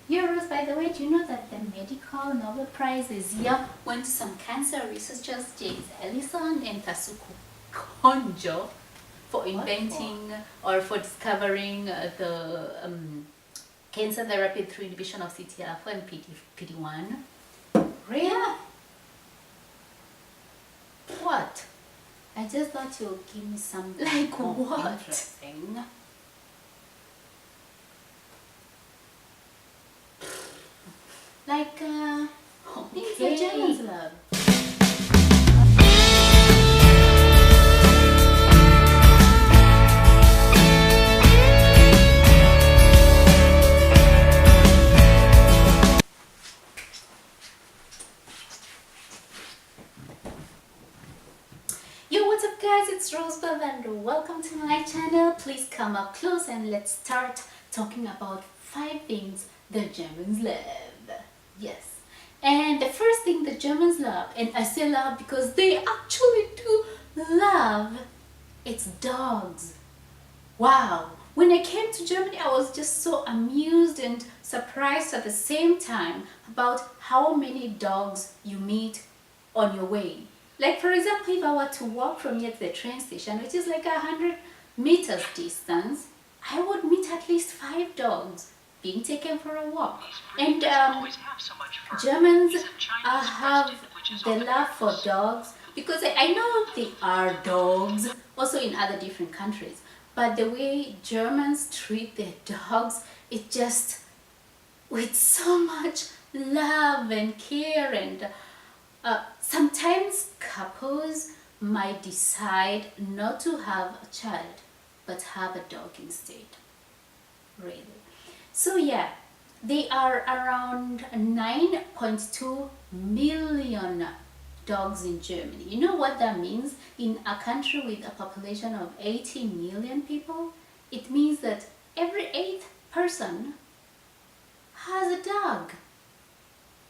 Euros, by the way, do you know that the medical Nobel Prize this year went to some cancer researchers, James Ellison and Tasuku Konjo, for inventing or for discovering the cancer therapy through inhibition of CTLA4 and PD1. Really? Yeah. What? I just thought you'll give me some like what? Interesting. Like things the Germans love. Yo, what's up guys, it's Rosebud and welcome to my channel. Please come up close and let's start talking about 5 things the Germans love. Yes, and the first thing the Germans love, and I say love because they actually do love, it's dogs. Wow, when I came to Germany I was just so amused and surprised at the same time about how many dogs you meet on your way. Like for example, if I were to walk from here to the train station, which is like 100 meters distance, I would meet at least 5 dogs being taken for a walk. And Germans have the love for dogs because I know they are dogs also in other different countries, but the way Germans treat their dogs, it just with so much love and care. And sometimes couples might decide not to have a child but have a dog instead. Really. So yeah, they are around 9.2 million dogs in Germany. You know what that means? In a country with a population of 80 million people, it means that every 8th person has a dog.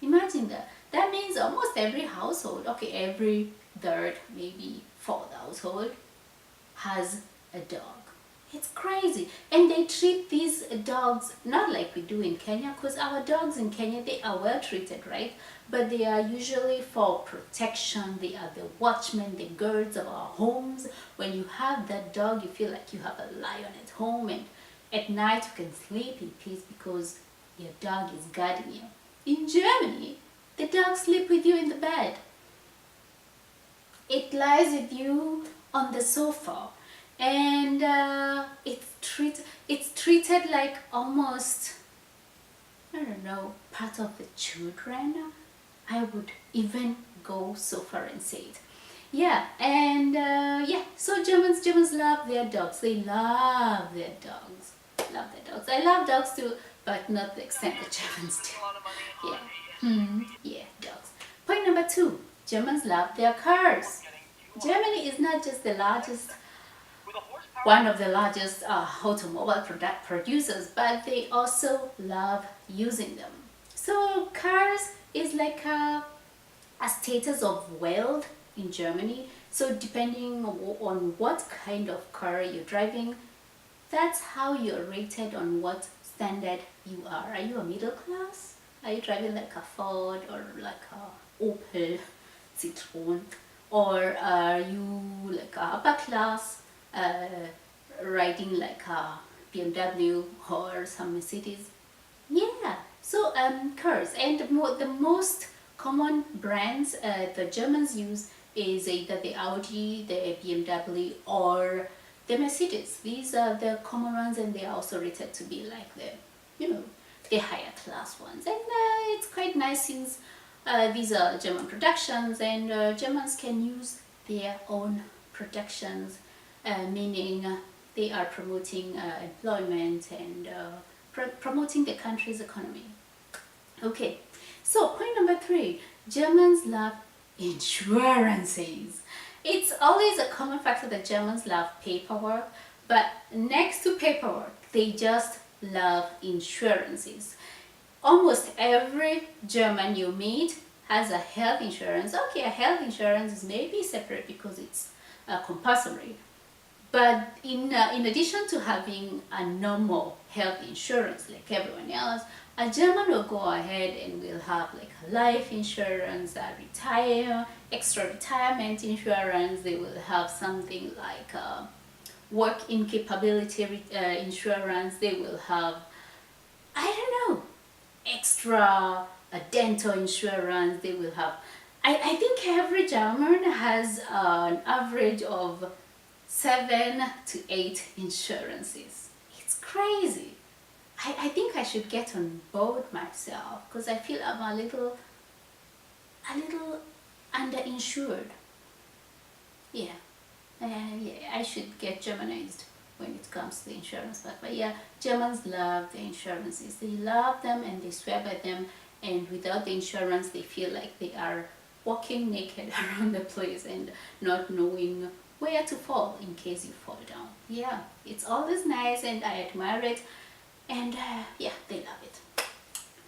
Imagine that. That means almost every household, okay, every 3rd, maybe 4th household has a dog. It's crazy. And they treat these dogs not like we do in Kenya, because our dogs in Kenya, they are well treated, right? But they are usually for protection. They are the watchmen, the guards of our homes. When you have that dog, you feel like you have a lion at home, and at night you can sleep in peace because your dog is guarding you. In Germany, the dog sleeps with you in the bed. It lies with you on the sofa, and it's treated like almost, I don't know, part of the children. I would even go so far and say it. Yeah, and yeah, so Germans love their dogs. They love their dogs. Love their dogs. I love dogs too, but not the extent the Germans do. Yeah. Yeah, dogs. Point number 2. Germans love their cars. Germany is not just the largest, one of the largest automobile producers, but they also love using them. So cars is like a status of wealth in Germany. So depending on what kind of car you're driving, that's how you're rated on what standard you are. Are you a middle class? Are you driving like a Ford or like a Opel Citroen? Or are you like a upper class, riding like a BMW or some Mercedes? Yeah, so cars. And the most common brands the Germans use is either the Audi, the BMW, or the Mercedes. These are the common ones, and they are also rated to be like the higher class ones. And it's quite nice since these are German productions, and Germans can use their own productions, meaning they are promoting employment and promoting the country's economy. Okay, so point number 3, Germans love insurances. It's always a common factor that Germans love paperwork, but next to paperwork, they just love insurances. Almost every German you meet has a health insurance. Okay, a health insurance is maybe separate because it's compulsory, But in addition to having a normal health insurance like everyone else, a German will go ahead and will have like a life insurance, a extra retirement insurance. They will have something like work incapability insurance. They will have, I don't know, extra dental insurance. They will have, I think every German has an average of 7 to 8 insurances. It's crazy. I think I should get on board myself because I feel I'm a little underinsured. Yeah, yeah, I should get Germanized when it comes to the insurance part. But yeah, Germans love the insurances. They love them and they swear by them. And without the insurance, they feel like they are walking naked around the place and not knowing where to fall in case you fall down. Yeah, it's always nice and I admire it. And yeah, they love it.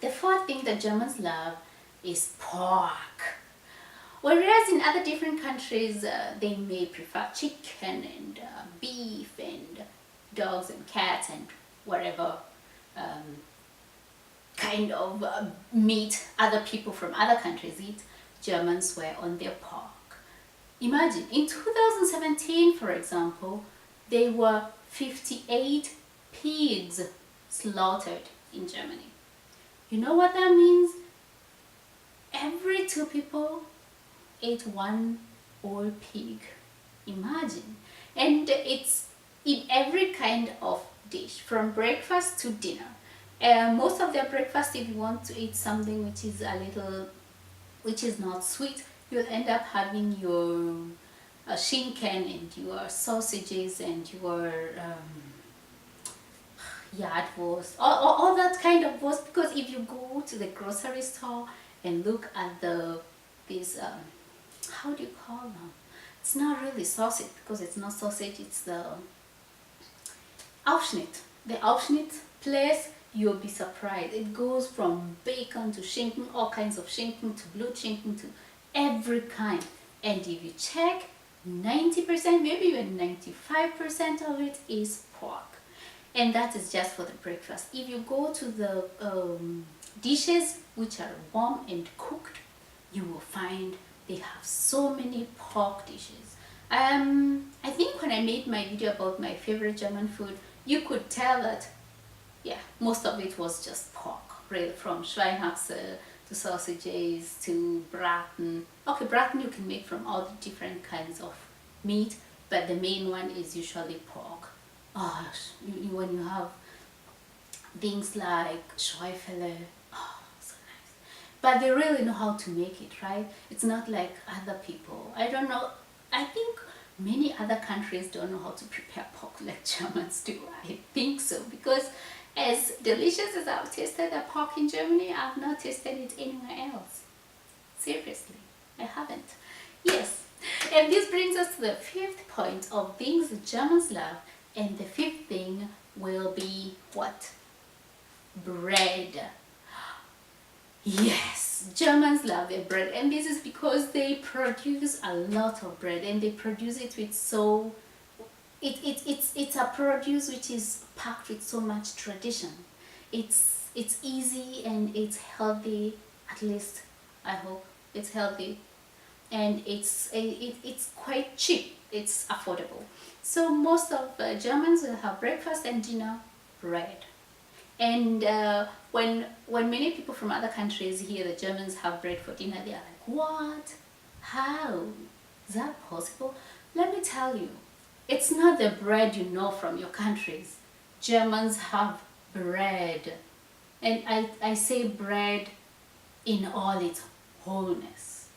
The fourth thing that Germans love is pork. Whereas in other different countries, they may prefer chicken and beef and dogs and cats and whatever kind of meat other people from other countries eat, Germans swear on their pork. Imagine, in 2017, for example, there were 58 pigs slaughtered in Germany. You know what that means? Every 2 people ate one whole pig. Imagine. And it's in every kind of dish, from breakfast to dinner. Most of their breakfast, if you want to eat something which is not sweet, you'll end up having your schinken and your sausages and your Yardwurst, all that kind of wurst. Because if you go to the grocery store and look at these how do you call them? It's not really sausage because it's not sausage. It's the Aufschnitt. The Aufschnitt place, you'll be surprised. It goes from bacon to schinken, all kinds of schinken, to blue schinken, to every kind. And if you check, 90%, maybe even 95% of it is pork. And that is just for the breakfast. If you go to the dishes which are warm and cooked, you will find they have so many pork dishes. I think when I made my video about my favorite German food, you could tell that, yeah, most of it was just pork, really, from Schweinshaxe to sausages to braten. Okay, braten you can make from all the different kinds of meat, but the main one is usually pork. Oh, when you have things like Schweifele, oh, so nice. But they really know how to make it, right? It's not like other people. I don't know. I think many other countries don't know how to prepare pork like Germans do. I think so, because as delicious as I've tasted the pork in Germany, I've not tasted it anywhere else. Seriously, I haven't. Yes, and this brings us to the fifth point of things the Germans love. And the fifth thing will be what? Bread. Yes, Germans love their bread, and this is because they produce a lot of bread, and they produce it with it's a produce which is packed with so much tradition. It's easy and it's healthy. At least I hope it's healthy, and it's quite cheap. It's affordable. So most of Germans will have breakfast and dinner bread. And when many people from other countries hear the Germans have bread for dinner, they are like, what? How? Is that possible? Let me tell you, it's not the bread you know from your countries. Germans have bread. And I say bread in all its wholeness.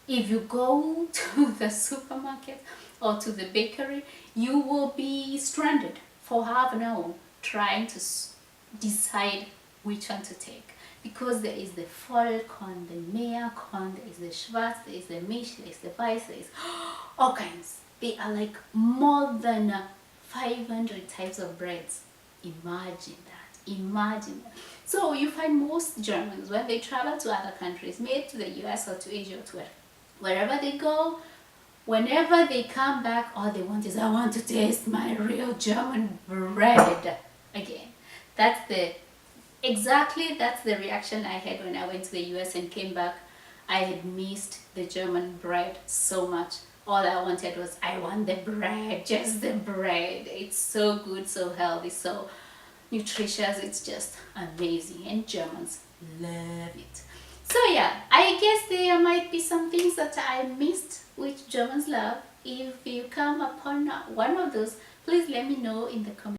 If you go to the supermarket or to the bakery, you will be stranded for half an hour trying to decide which one to take, because there is the Vollkorn, the Mehrkorn, there is the Schwarz, there is the Misch, there is the Weiß, there is all kinds. They are like more than 500 types of breads. Imagine that. Imagine that. So you find most Germans, when they travel to other countries, maybe to the US or to Asia or to wherever they go, whenever they come back, all they want is, I want to taste my real German bread again. That's the reaction I had when I went to the US and came back. I had missed the German bread so much. All I wanted was, I want the bread, just the bread. It's so good, so healthy, so nutritious. It's just amazing, and Germans love it. So yeah, I guess there might be some things that I missed which Germans love. If you come upon one of those, please let me know in the comments.